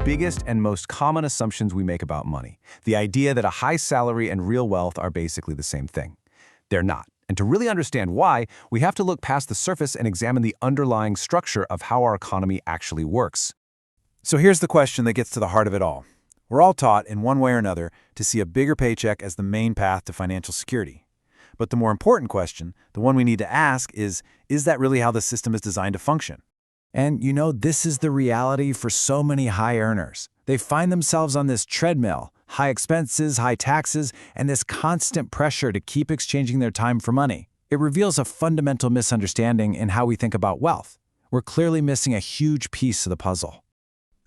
biggest and most common assumptions we make about money. The idea that a high salary and real wealth are basically the same thing. They're not. And to really understand why, we have to look past the surface and examine the underlying structure of how our economy actually works. So here's the question that gets to the heart of it all. We're all taught, in one way or another, to see a bigger paycheck as the main path to financial security. But the more important question, the one we need to ask is that really how the system is designed to function? And this is the reality for so many high earners. They find themselves on this treadmill, high expenses, high taxes, and this constant pressure to keep exchanging their time for money. It reveals a fundamental misunderstanding in how we think about wealth. We're clearly missing a huge piece of the puzzle.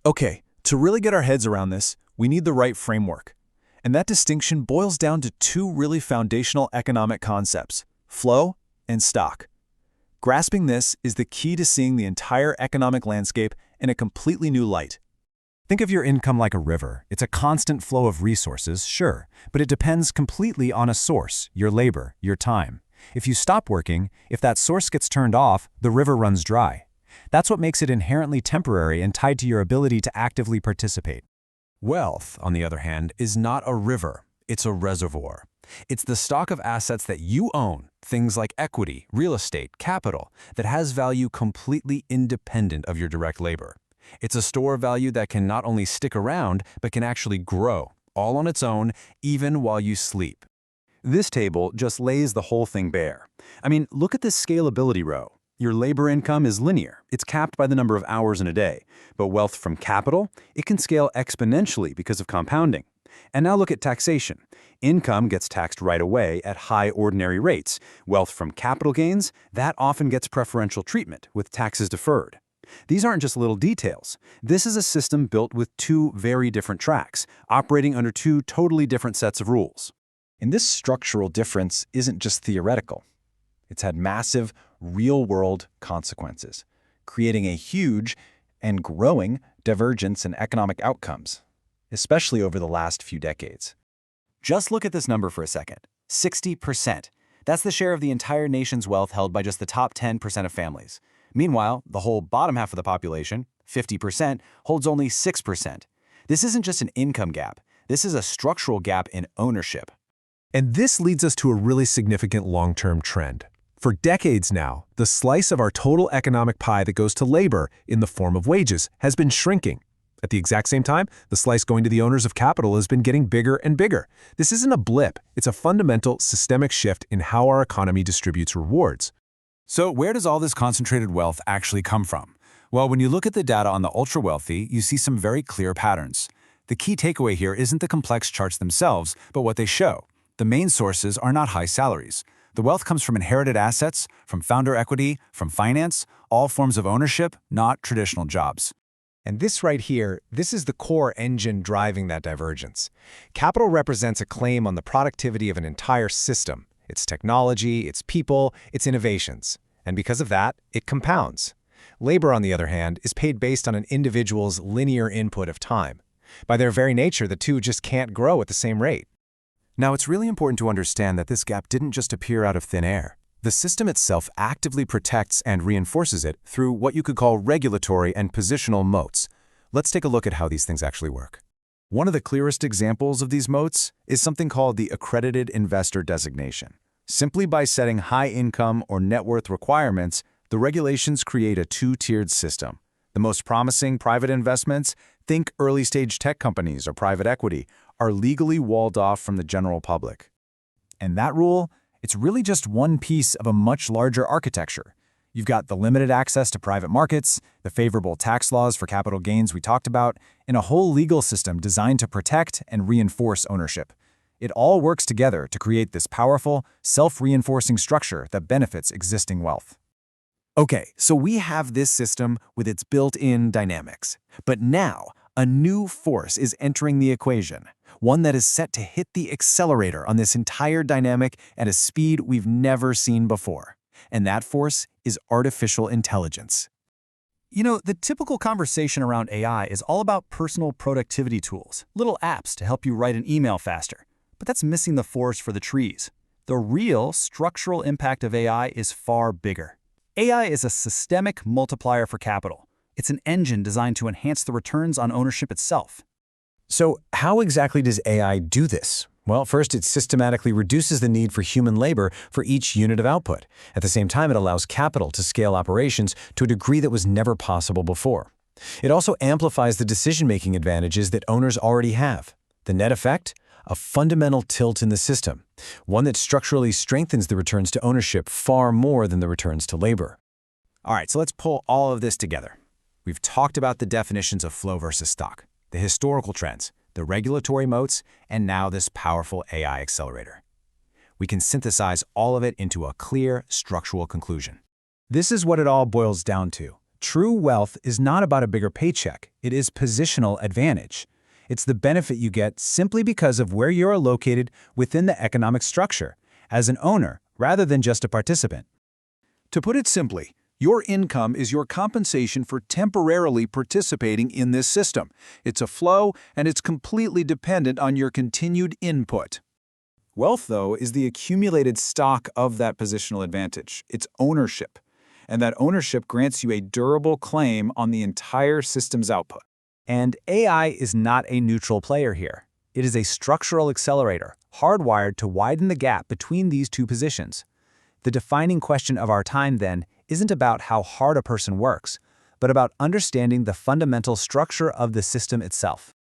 Okay, to really get our heads around this, we need the right framework. And that distinction boils down to two really foundational economic concepts: flow and stock. Grasping this is the key to seeing the entire economic landscape in a completely new light. Think of your income like a river. It's a constant flow of resources, sure, but it depends completely on a source, your labor, your time. If you stop working, if that source gets turned off, the river runs dry. That's what makes it inherently temporary and tied to your ability to actively participate. Wealth, on the other hand, is not a river. It's a reservoir. It's the stock of assets that you own, things like equity, real estate, capital, that has value completely independent of your direct labor. It's a store of value that can not only stick around, but can actually grow, all on its own, even while you sleep. This table just lays the whole thing bare. I mean, look at this scalability row. Your labor income is linear. It's capped by the number of hours in a day. But wealth from capital, it can scale exponentially because of compounding. And now look at taxation. Income gets taxed right away at high ordinary rates. Wealth from capital gains, that often gets preferential treatment, with taxes deferred. These aren't just little details. This is a system built with two very different tracks, operating under two totally different sets of rules. And this structural difference isn't just theoretical. It's had massive, real-world consequences, creating a huge and growing divergence in economic outcomes, especially over the last few decades. Just look at this number for a second. 60%. That's the share of the entire nation's wealth held by just the top 10% of families. Meanwhile, the whole bottom half of the population, 50%, holds only 6%. This isn't just an income gap. This is a structural gap in ownership. And this leads us to a really significant long-term trend. For decades now, the slice of our total economic pie that goes to labor in the form of wages has been shrinking. At the exact same time, the slice going to the owners of capital has been getting bigger and bigger. This isn't a blip. It's a fundamental, systemic shift in how our economy distributes rewards. So where does all this concentrated wealth actually come from? Well, when you look at the data on the ultra-wealthy, you see some very clear patterns. The key takeaway here isn't the complex charts themselves, but what they show. The main sources are not high salaries. The wealth comes from inherited assets, from founder equity, from finance, all forms of ownership, not traditional jobs. And this right here, this is the core engine driving that divergence. Capital represents a claim on the productivity of an entire system, its technology, its people, its innovations. And because of that, it compounds. Labor, on the other hand, is paid based on an individual's linear input of time. By their very nature, the two just can't grow at the same rate. Now, it's really important to understand that this gap didn't just appear out of thin air. The system itself actively protects and reinforces it through what you could call regulatory and positional moats. Let's take a look at how these things actually work. One of the clearest examples of these moats is something called the accredited investor designation. Simply by setting high income or net worth requirements, the regulations create a two-tiered system. The most promising private investments, think early-stage tech companies or private equity, are legally walled off from the general public. And that rule, it's really just one piece of a much larger architecture. You've got the limited access to private markets, the favorable tax laws for capital gains we talked about, and a whole legal system designed to protect and reinforce ownership. It all works together to create this powerful, self-reinforcing structure that benefits existing wealth. Okay, so we have this system with its built-in dynamics. But now, a new force is entering the equation, one that is set to hit the accelerator on this entire dynamic at a speed we've never seen before. And that force is artificial intelligence. The typical conversation around AI is all about personal productivity tools, little apps to help you write an email faster. But that's missing the forest for the trees. The real structural impact of AI is far bigger. AI is a systemic multiplier for capital. It's an engine designed to enhance the returns on ownership itself. So how exactly does AI do this? Well, first, it systematically reduces the need for human labor for each unit of output. At the same time, it allows capital to scale operations to a degree that was never possible before. It also amplifies the decision-making advantages that owners already have. The net effect? A fundamental tilt in the system, one that structurally strengthens the returns to ownership far more than the returns to labor. All right, so let's pull all of this together. We've talked about the definitions of flow versus stock, the historical trends, the regulatory moats, and now this powerful AI accelerator. We can synthesize all of it into a clear, structural conclusion. This is what it all boils down to. True wealth is not about a bigger paycheck. It is positional advantage. It's the benefit you get simply because of where you're located within the economic structure, as an owner rather than just a participant. To put it simply, your income is your compensation for temporarily participating in this system. It's a flow, and it's completely dependent on your continued input. Wealth, though, is the accumulated stock of that positional advantage. It's ownership. And that ownership grants you a durable claim on the entire system's output. And AI is not a neutral player here. It is a structural accelerator, hardwired to widen the gap between these two positions. The defining question of our time, then, isn't about how hard a person works, but about understanding the fundamental structure of the system itself.